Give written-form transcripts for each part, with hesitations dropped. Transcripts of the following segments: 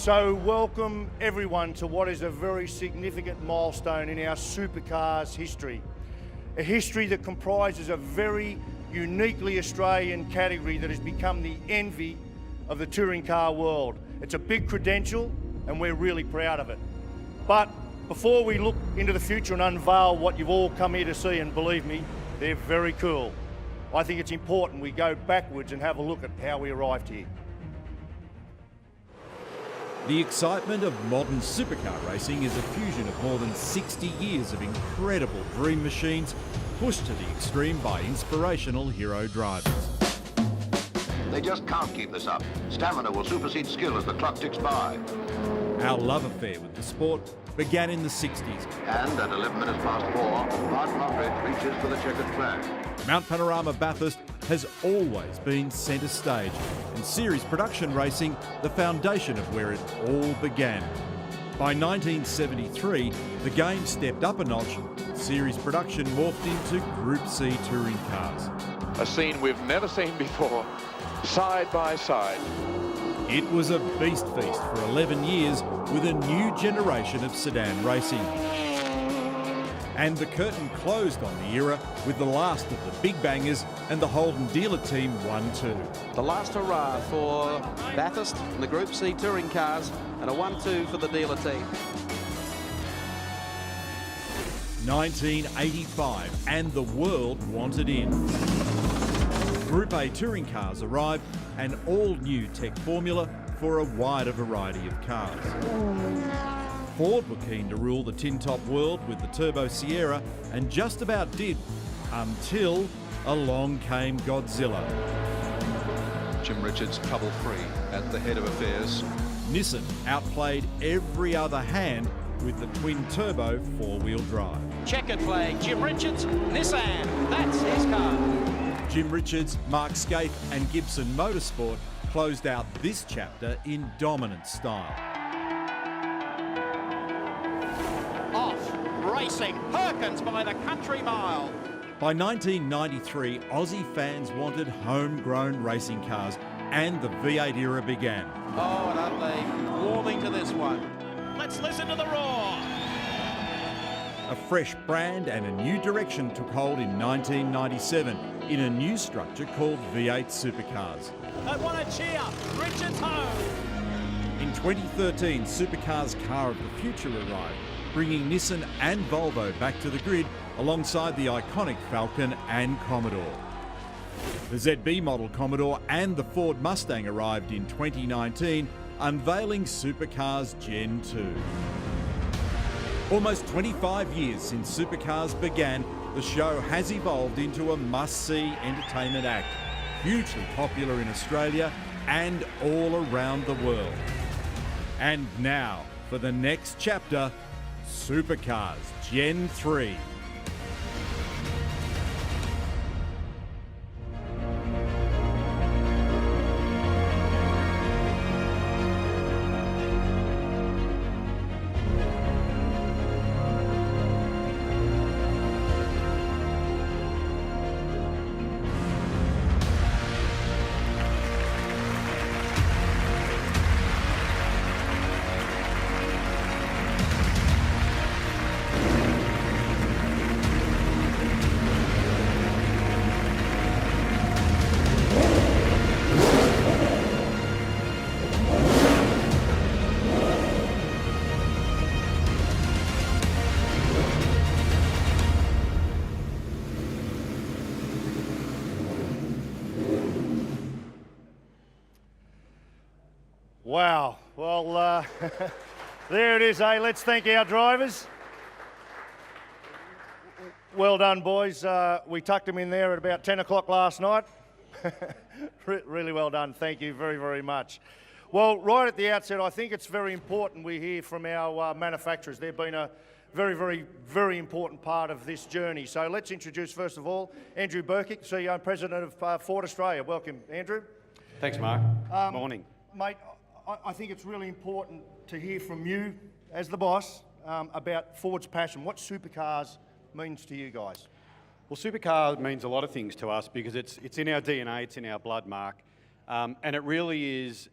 So welcome everyone to what is a very significant milestone in our supercars history. A history that comprises a very uniquely Australian category that has become the envy of the touring car world. It's a big credential and we're really proud of it. But before we look into the future and unveil what you've all come here to see, and believe me, they're very cool, I think it's important we go backwards and have a look at how we arrived here. The excitement of modern supercar racing is a fusion of more than 60 years of incredible dream machines pushed to the extreme by inspirational hero drivers. They just can't keep this up. Stamina will supersede skill as the clock ticks by. Our love affair with the sport began in the 60s. And at 11 minutes past 4, Martin Lockridge reaches for the checkered flag. Mount Panorama Bathurst has always been centre stage, and series production racing the foundation of where it all began. By 1973, the game stepped up a notch, and series production morphed into Group C touring cars. A scene we've never seen before, side by side. It was a beast feast for 11 years with a new generation of sedan racing. And the curtain closed on the era with the last of the big bangers and the Holden dealer team 1-2. The last hurrah for Bathurst and the Group C touring cars, and a 1-2 for the dealer team. 1985, and the world wanted in. Group A touring cars arrived, an all-new tech formula for a wider variety of cars. Ford were keen to rule the tin-top world with the Turbo Sierra, and just about did, until along came Godzilla. Jim Richards trouble-free at the head of affairs. Nissan outplayed every other hand with the twin-turbo four-wheel drive. Checkered flag, Jim Richards, Nissan, that's his car. Jim Richards, Mark Skaife and Gibson Motorsport closed out this chapter in dominant style. Off, racing, Perkins by the country mile. By 1993, Aussie fans wanted homegrown racing cars, and the V8 era began. Oh, and aren't they warming to this one? Let's listen to the roar. A fresh brand and a new direction took hold in 1997 in a new structure called V8 Supercars. They want to cheer, Richards home. In 2013, Supercars Car of the Future arrived, bringing Nissan and Volvo back to the grid alongside the iconic Falcon and Commodore. The ZB model Commodore and the Ford Mustang arrived in 2019, unveiling Supercars Gen 2. Almost 25 years since Supercars began, the show has evolved into a must-see entertainment act, hugely popular in Australia and all around the world. And now, for the next chapter, Supercars Gen 3. Wow, well, there it is, eh? Let's thank our drivers. Well done, boys. We tucked them in there at about 10 o'clock last night. Really well done. Thank you very, very much. Well, right at the outset, I think it's very important we hear from our manufacturers. They've been a very, very, very important part of this journey. So let's introduce, first of all, Andrew Burkick, CEO and President of Ford Australia. Welcome, Andrew. Thanks, Mark. Morning. Mate, I think it's really important to hear from you, as the boss, about Ford's passion. What supercars means to you guys? Well, supercar means a lot of things to us because it's in our DNA, it's in our blood, Mark, and it really is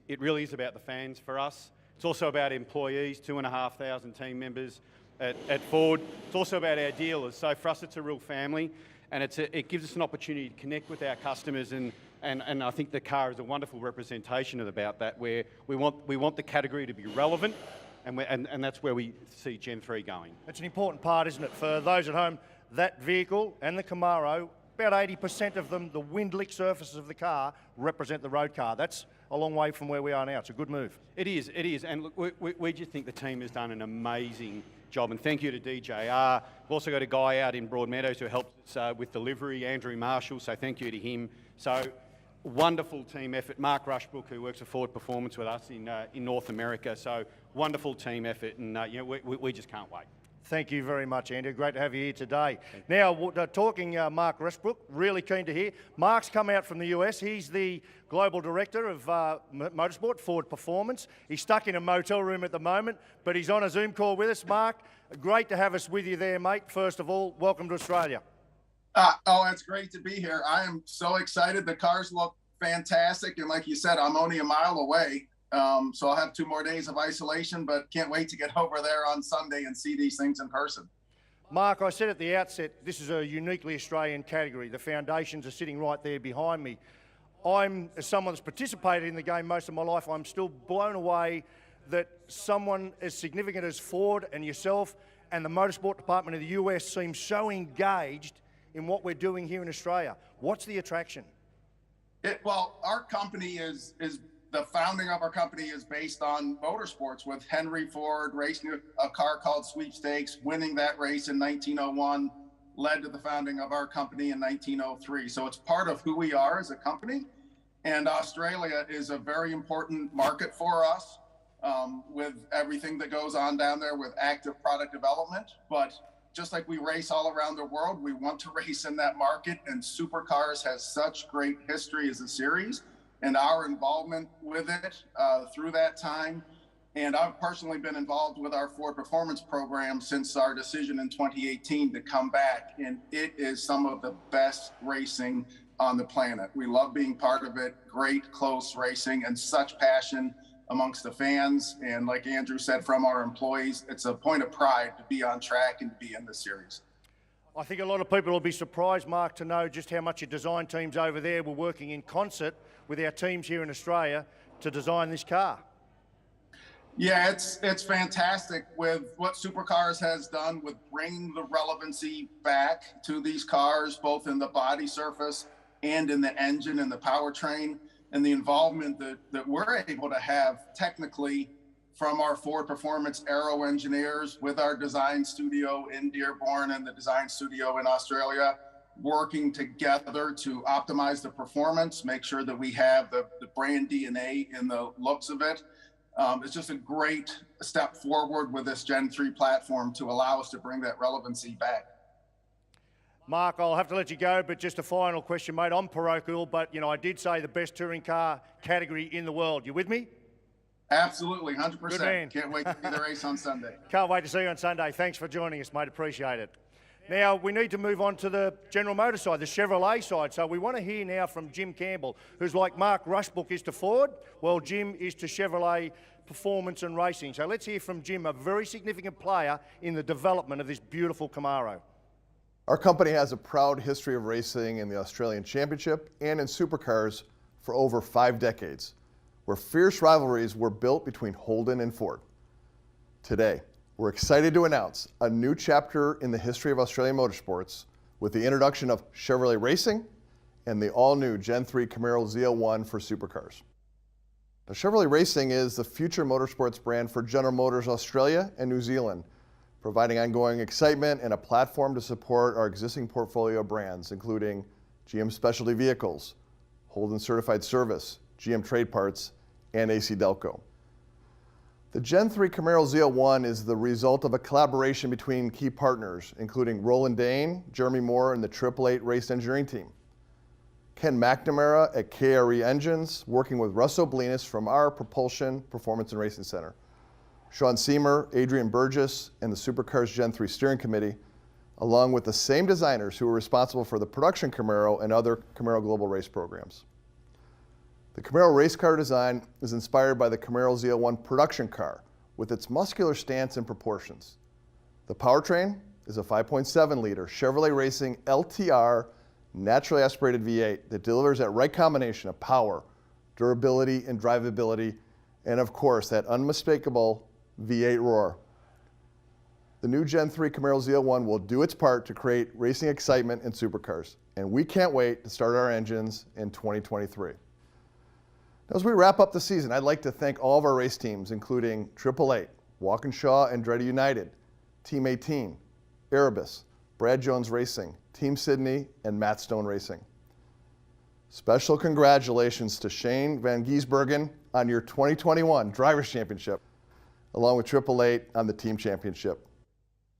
about the fans for us. It's also about employees, 2,500 team members at Ford. It's also about our dealers. So for us, it's a real family, and it gives us an opportunity to connect with our customers, and I think the car is a wonderful representation about that, where we want the category to be relevant, and that's where we see Gen3 going. It's an important part, isn't it, for those at home? That vehicle and the Camaro, about 80% of them, the wind-lick surfaces of the car, represent the road car. That's a long way from where we are now. It's a good move. It is, and look, we just think the team has done an amazing job, and thank you to DJR. We've also got a guy out in Broadmeadows who helps us with delivery, Andrew Marshall, so thank you to him. So, wonderful team effort. Mark Rushbrook, who works at Ford Performance with us in North America, so wonderful team effort, and we just can't wait. Thank you very much, Andrew. Great to have you here today. Now, talking Mark Rushbrook, really keen to hear. Mark's come out from the US. He's the Global Director of Motorsport, Ford Performance. He's stuck in a motel room at the moment, but he's on a Zoom call with us. Mark, great to have us with you there, mate. First of all, welcome to Australia. It's great to be here. I am so excited. The cars look fantastic, and like you said, I'm only a mile away. So I'll have 2 more days of isolation, but can't wait to get over there on Sunday and see these things in person. Mark, I said at the outset, this is a uniquely Australian category. The foundations are sitting right there behind me. As someone that's participated in the game most of my life, I'm still blown away that someone as significant as Ford and yourself and the motorsport department of the US seem so engaged in what we're doing here in Australia. What's the attraction? Well, our company is the founding of our company is based on motorsports, with Henry Ford racing a car called Sweepstakes, winning that race in 1901, led to the founding of our company in 1903. So it's part of who we are as a company. And Australia is a very important market for us, with everything that goes on down there with active product development. But just like we race all around the world, we want to race in that market. And Supercars has such great history as a series, and our involvement with it through that time. And I've personally been involved with our Ford Performance program since our decision in 2018 to come back. And it is some of the best racing on the planet. We love being part of it. Great, close racing, and such passion amongst the fans. And like Andrew said, from our employees, it's a point of pride to be on track and to be in this series. I think a lot of people will be surprised, Mark, to know just how much your design teams over there were working in concert with our teams here in Australia to design this car. Yeah, it's fantastic with what Supercars has done with bringing the relevancy back to these cars, both in the body surface and in the engine and the powertrain, and the involvement that we're able to have technically from our Ford Performance aero engineers with our design studio in Dearborn and the design studio in Australia, working together to optimize the performance, make sure that we have the brand DNA in the looks of it. It's just a great step forward with this Gen3 platform to allow us to bring that relevancy back. Mark, I'll have to let you go, but just a final question, mate. I'm parochial, but I did say the best touring car category in the world. You with me? Absolutely, 100%. Good man. Can't wait to see the race on Sunday. Can't wait to see you on Sunday. Thanks for joining us, mate. Appreciate it. Now, we need to move on to the General Motors side, the Chevrolet side. So we want to hear now from Jim Campbell, who's like Mark Rushbrook is to Ford. Well, Jim is to Chevrolet Performance and Racing. So let's hear from Jim, a very significant player in the development of this beautiful Camaro. Our company has a proud history of racing in the Australian Championship and in supercars for over 5 decades, where fierce rivalries were built between Holden and Ford. Today, we're excited to announce a new chapter in the history of Australian motorsports with the introduction of Chevrolet Racing and the all-new Gen3 Camaro ZL1 for supercars. Now, Chevrolet Racing is the future motorsports brand for General Motors Australia and New Zealand, providing ongoing excitement and a platform to support our existing portfolio of brands, including GM Specialty Vehicles, Holden Certified Service, GM Trade Parts, and AC Delco. The Gen3 Camaro ZL1 is the result of a collaboration between key partners, including Roland Dane, Jeremy Moore, and the 888 Race Engineering Team. Ken McNamara at KRE Engines, working with Russ Oblinas from our Propulsion, Performance and Racing Center. Sean Seymour, Adrian Burgess, and the Supercars Gen3 Steering Committee, along with the same designers who are responsible for the production Camaro and other Camaro Global Race programs. The Camaro race car design is inspired by the Camaro ZL1 production car with its muscular stance and proportions. The powertrain is a 5.7-liter Chevrolet Racing LTR naturally aspirated V8 that delivers that right combination of power, durability, and drivability, and of course, that unmistakable V8 roar. The new Gen 3 Camaro ZL1 will do its part to create racing excitement in supercars, and we can't wait to start our engines in 2023. Now, as we wrap up the season, I'd like to thank all of our race teams, including 888, Walkinshaw and Andretti United, Team 18, Erebus, Brad Jones Racing, Team Sydney, and Matt Stone Racing. Special congratulations to Shane Van Giesbergen on your 2021 Drivers' Championship, along with 888 on the Team Championship.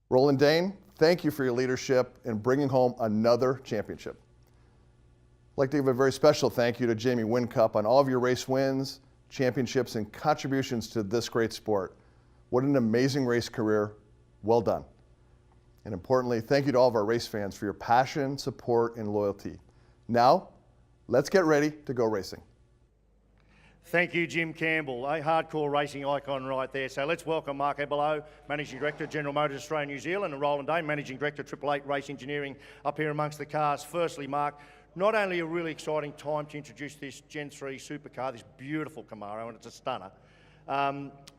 Roland Dane, thank you for your leadership in bringing home another championship. I'd like to give a very special thank you to Jamie Whincup on all of your race wins, championships, and contributions to this great sport. What an amazing race career. Well done. And importantly, thank you to all of our race fans for your passion, support, and loyalty. Now, let's get ready to go racing. Thank you, Jim Campbell, a hardcore racing icon right there. So let's welcome Mark Ebelow, Managing Director, General Motors Australia New Zealand, and Roland Dane, Managing Director, 888 Race Engineering, up here amongst the cars. Firstly, Mark, not only a really exciting time to introduce this Gen 3 supercar, this beautiful Camaro, and it's a stunner,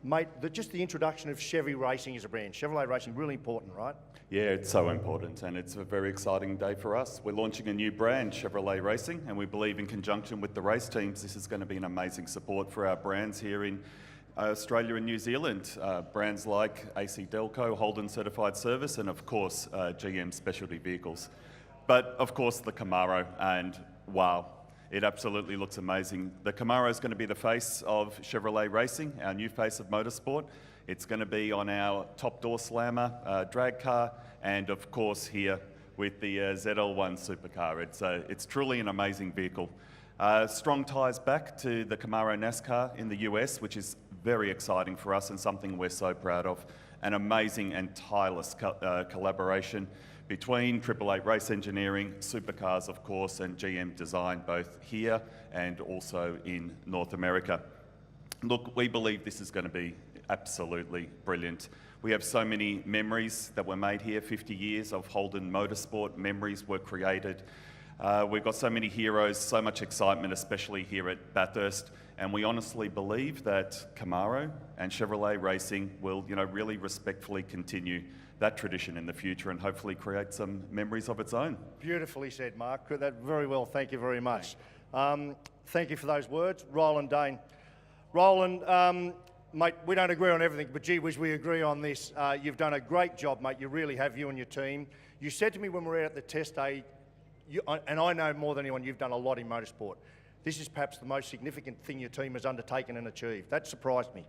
mate, just the introduction of Chevy Racing as a brand. Chevrolet Racing, really important, right? Yeah, it's so important, and it's a very exciting day for us. We're launching a new brand, Chevrolet Racing, and we believe in conjunction with the race teams, this is going to be an amazing support for our brands here in Australia and New Zealand. Brands like AC Delco, Holden Certified Service, and of course, GM Specialty Vehicles. But of course, the Camaro, and wow, it absolutely looks amazing. The Camaro is going to be the face of Chevrolet Racing, our new face of motorsport. It's going to be on our top door slammer drag car, and of course here with the ZL1 supercar. It's truly an amazing vehicle. Strong ties back to the Camaro NASCAR in the US, which is very exciting for us and something we're so proud of. An amazing and tireless collaboration between 888 Race Engineering, Supercars of course, and GM Design, both here and also in North America. Look, we believe this is going to be absolutely brilliant. We have so many memories that were made here, 50 years of Holden Motorsport, memories were created. We've got so many heroes, so much excitement, especially here at Bathurst, and we honestly believe that Camaro and Chevrolet Racing will, really respectfully continue that tradition in the future and hopefully create some memories of its own. Beautifully said, Mark. That very well. Thank you very much. Thank you for those words. Roland Dane. Roland, mate, we don't agree on everything, but gee whiz, we agree on this. You've done a great job, mate. You really have, you and your team. You said to me when we were out at the test day, and I know more than anyone, you've done a lot in motorsport. This is perhaps the most significant thing your team has undertaken and achieved. That surprised me.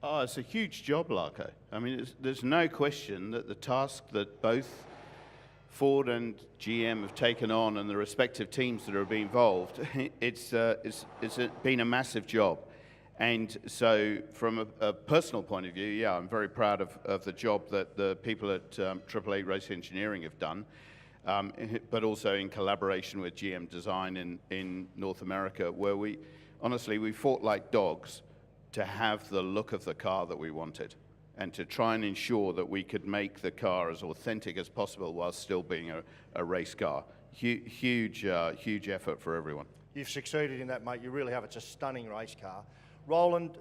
Oh, it's a huge job, Larko. I mean, there's no question that the task that both Ford and GM have taken on and the respective teams that are being involved, it's been a massive job. And so from a personal point of view, yeah, I'm very proud of the job that the people at 888 Race Engineering have done, but also in collaboration with GM Design in North America, where we fought like dogs to have the look of the car that we wanted and to try and ensure that we could make the car as authentic as possible while still being a race car. Huge effort for everyone. You've succeeded in that, mate. You really have. It's a stunning race car. Roland,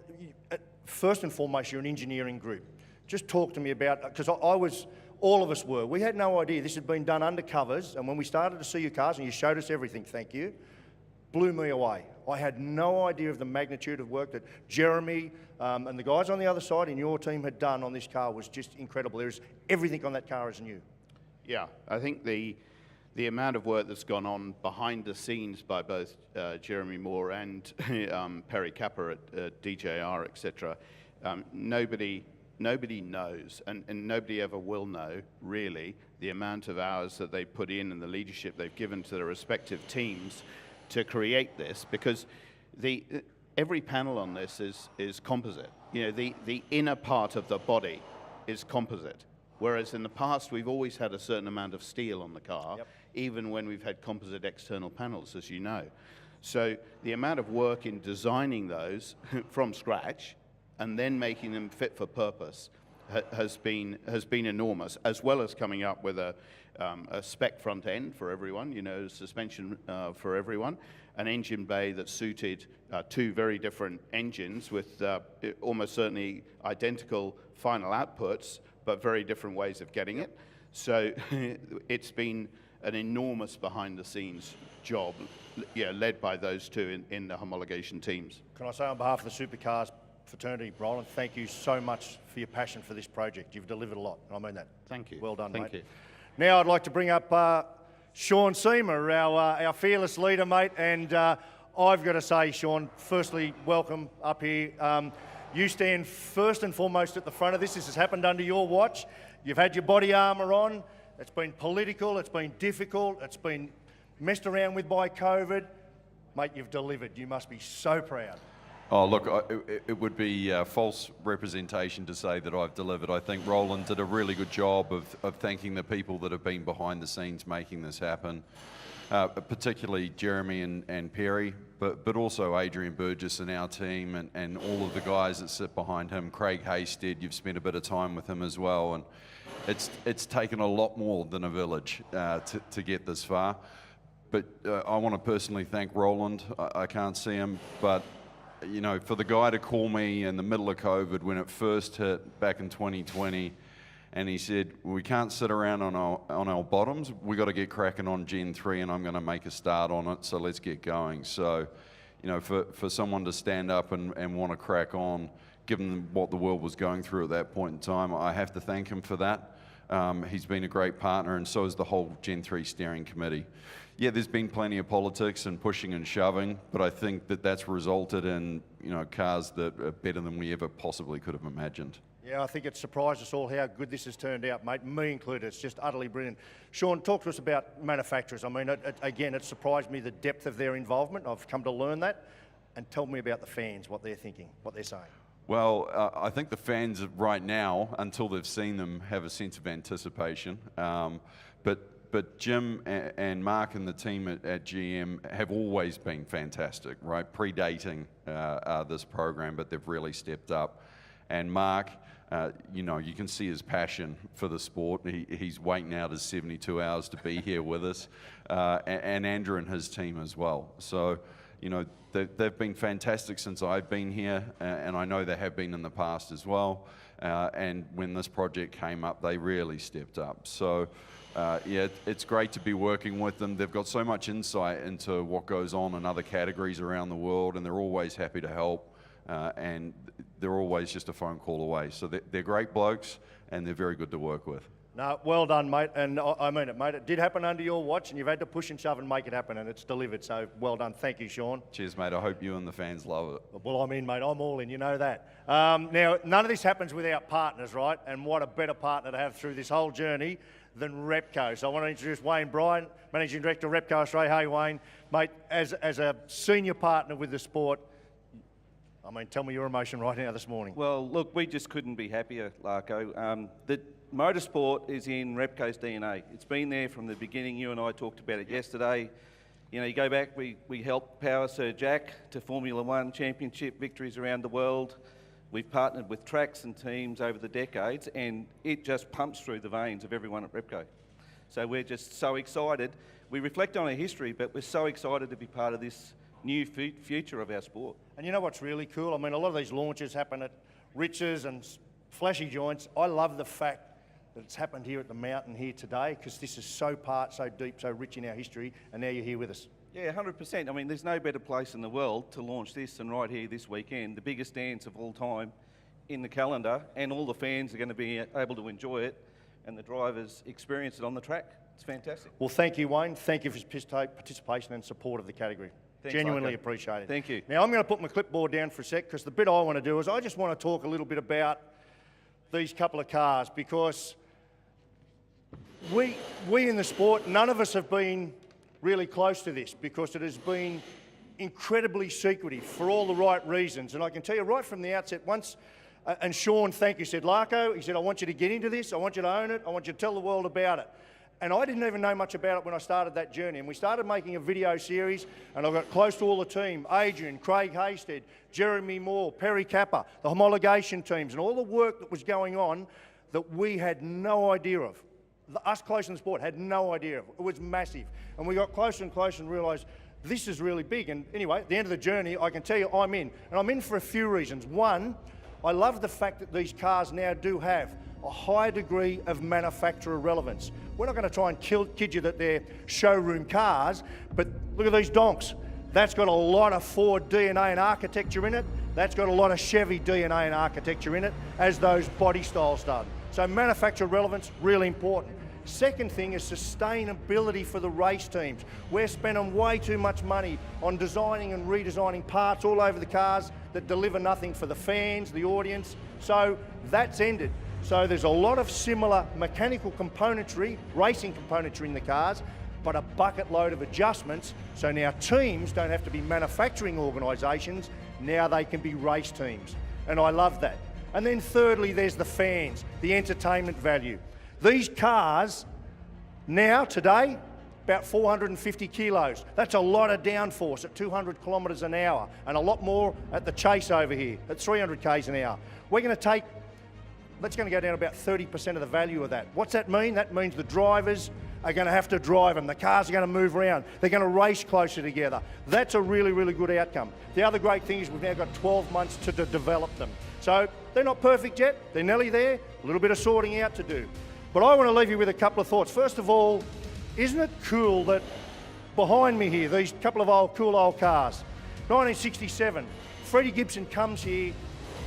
first and foremost, you're an engineering group. Just talk to me about, because all of us were. We had no idea this had been done under covers, and when we started to see your cars and you showed us everything, thank you, blew me away. I had no idea of the magnitude of work that Jeremy and the guys on the other side in your team had done on this car was just incredible. There's everything on that car is new. Yeah, I think the amount of work that's gone on behind the scenes by both Jeremy Moore and Perry Capper at DJR, etc., nobody knows, and nobody ever will know, really, the amount of hours that they put in and the leadership they've given to their respective teams to create this, because every panel on this is composite. The inner part of the body is composite, whereas in the past we've always had a certain amount of steel on the car, even when we've had composite external panels, as you know. So the amount of work in designing those from scratch and then making them fit for purpose has been enormous, as well as coming up with a spec front end for everyone, you know, suspension for everyone, an engine bay that suited two very different engines with almost certainly identical final outputs, but very different ways of getting it. So it's been an enormous behind-the-scenes job, led by those two in the homologation teams. Can I say on behalf of the Supercars fraternity, Roland, thank you so much for your passion for this project. You've delivered a lot, and I mean that. Thank you. Well done, Thank mate. you. Now I'd like to bring up Sean Seamer, our fearless leader, mate, and I've got to say, Sean, firstly, welcome up here. You stand first and foremost at the front of this. This has happened under your watch. You've had your body armour on. It's been political, it's been difficult, it's been messed around with by COVID. Mate, you've delivered. You must be so proud. Oh, look, it would be false representation to say that I've delivered. I think Roland did a really good job of thanking the people that have been behind the scenes making this happen, particularly Jeremy and Perry, but also Adrian Burgess and our team and all of the guys that sit behind him. Craig Haystead, you've spent a bit of time with him as well, and it's taken a lot more than a village to get this far. But I want to personally thank Roland. I can't see him, but you know, for the guy to call me in the middle of COVID when it first hit back in 2020, and he said, we can't sit around on our bottoms, we got to get cracking on Gen 3 and I'm going to make a start on it, so let's get going. So, you know, for someone to stand up and want to crack on, given what the world was going through at that point in time, I have to thank him for that. He's been a great partner, and so is the whole Gen 3 steering committee. Yeah, there's been plenty of politics and pushing and shoving, but I think that that's resulted in, you know, cars that are better than we ever possibly could have imagined. Yeah, I think it surprised us all how good this has turned out, mate, me included. It's just utterly brilliant. Sean, talk to us about manufacturers. I mean, again, it surprised me the depth of their involvement. I've come to learn that. And tell me about the fans, what they're thinking, what they're saying. Well, I think the fans right now, until they've seen them, have a sense of anticipation. But Jim and Mark and the team at GM have always been fantastic, right? Predating this program, but they've really stepped up. And Mark, you know, you can see his passion for the sport. He's waiting out his 72 hours to be here with us, and Andrew and his team as well. So, you know, they've been fantastic since I've been here, and I know they have been in the past as well. And when this project came up, they really stepped up. So, yeah, it's great to be working with them. They've got so much insight into what goes on in other categories around the world, and they're always happy to help. And they're always just a phone call away. So they're great blokes, and they're very good to work with. No, well done, mate, and I mean it, mate. It did happen under your watch, and you've had to push and shove and make it happen, and it's delivered, so well done. Thank you, Sean. Cheers, mate. I hope you and the fans love it. Well, I'm in, mate. I'm all in, you know that. Now, none of this happens without partners, right? And what a better partner to have through this whole journey than Repco. So I want to introduce Wayne Bryant, Managing Director of Repco Australia. Hey, Wayne. Mate, as a senior partner with the sport, I mean, tell me your emotion right now this morning. Well, look, we just couldn't be happier, Larko. The motorsport is in Repco's DNA. It's been there from the beginning. You and I talked about it yesterday. You know, you go back, we helped power Sir Jack to Formula One championship victories around the world. We've partnered with tracks and teams over the decades, and it just pumps through the veins of everyone at Repco. So we're just so excited. We reflect on our history, but we're so excited to be part of this new future of our sport. And you know what's really cool? I mean, a lot of these launches happen at Riches and flashy joints. I love the fact that it's happened here at the mountain here today, because this is so deep, so rich in our history, and now you're here with us. Yeah, 100%. I mean, there's no better place in the world to launch this than right here this weekend. The biggest dance of all time in the calendar, and all the fans are going to be able to enjoy it, and the drivers experience it on the track. It's fantastic. Well, thank you, Wayne. Thank you for his participation and support of the category. Thanks, Genuinely Larko. appreciate it. Thank you. Now, I'm going to put my clipboard down for a sec, because the bit I want to do is I just want to talk a little bit about these couple of cars, because we in the sport, none of us have been really close to this, because it has been incredibly secretive for all the right reasons. And I can tell you right from the outset, once, and Sean, thank you, said, Larko, he said, I want you to get into this, I want you to own it, I want you to tell the world about it. And I didn't even know much about it when I started that journey. And we started making a video series, and I got close to all the team, Adrian, Craig Hasted, Jeremy Moore, Perry Kappa, the homologation teams, and all the work that was going on that we had no idea of. Us close in the sport had no idea of. It was massive. And we got closer and closer and realised this is really big. And anyway, at the end of the journey, I can tell you I'm in. And I'm in for a few reasons. One, I love the fact that these cars now do have a high degree of manufacturer relevance. We're not going to try and kid you that they're showroom cars, but look at these donks. That's got a lot of Ford DNA and architecture in it. That's got a lot of Chevy DNA and architecture in it, as those body styles done. So manufacturer relevance, really important. Second thing is sustainability for the race teams. We're spending way too much money on designing and redesigning parts all over the cars that deliver nothing for the fans, the audience. So that's ended. So there's a lot of similar mechanical componentry, racing componentry in the cars, but a bucket load of adjustments. So now teams don't have to be manufacturing organisations, now they can be race teams. And I love that. And then thirdly, there's the fans, the entertainment value. These cars now, today, about 450 kilos. That's a lot of downforce at 200 kilometres an hour, and a lot more at the chase over here at 300 k's an hour. We're going to take, that's going to go down about 30% of the value of that. What's that mean? That means the drivers are going to have to drive them. The cars are going to move around. They're going to race closer together. That's a really, really good outcome. The other great thing is we've now got 12 months to develop them. So they're not perfect yet. They're nearly there. A little bit of sorting out to do. But I want to leave you with a couple of thoughts. First of all, isn't it cool that behind me here, these couple of cool old cars, 1967, Freddie Gibson comes here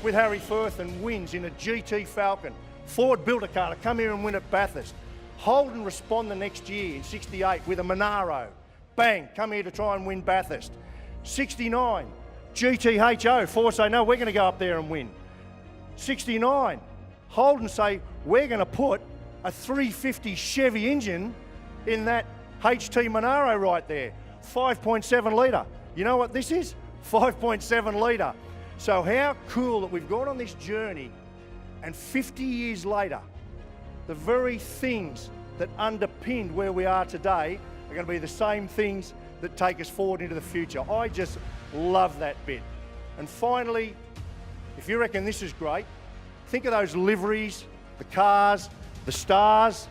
with Harry Firth and wins in a GT Falcon. Ford built a car to come here and win at Bathurst. Holden respond the next year in 68 with a Monaro. Bang, come here to try and win Bathurst. 69, GTHO, Ford say, no, we're going to go up there and win. 69, Holden say, we're going to put a 350 Chevy engine in that HT Monaro right there. 5.7 litre. You know what this is? 5.7 litre. So how cool that we've gone on this journey, and 50 years later, the very things that underpinned where we are today are going to be the same things that take us forward into the future. I just love that bit. And finally, if you reckon this is great, think of those liveries, the cars, the stars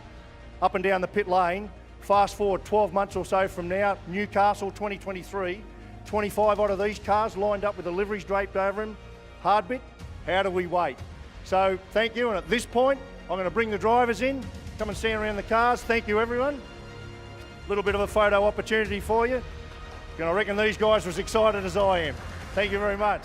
up and down the pit lane. Fast forward 12 months or so from now, Newcastle 2023, 25 odd of these cars lined up with the liveries draped over them. Hard bit, how do we wait? So thank you, and at this point, I'm going to bring the drivers in, come and stand around the cars. Thank you, everyone. A little bit of a photo opportunity for you. And I reckon these guys are as excited as I am. Thank you very much.